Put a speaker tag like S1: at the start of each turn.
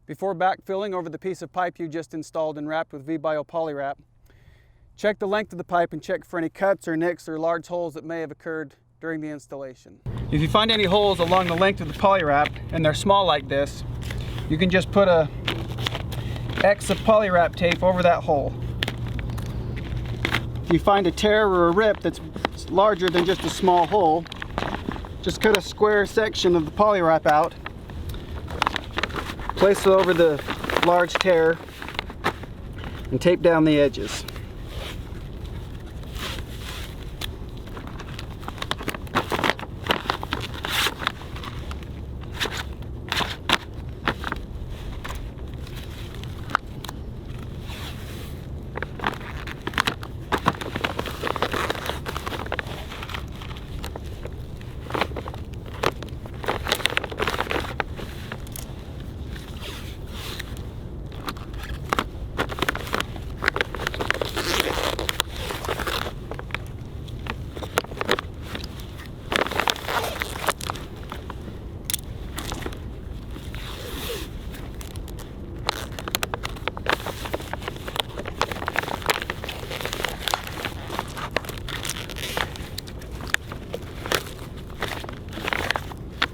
S1: Before backfilling over the piece of pipe you just installed and wrapped with V-BIO Polywrap, check the length of the pipe and check for any cuts or nicks or large holes that may have occurred during the installation. If you find any holes along the length of the polywrap and they're small like this, you can just put a X of polywrap tape over that hole. If you find a tear or a rip that's larger than just a small hole, just cut a square section of the polywrap out, place it over the large tear, and tape down the edges.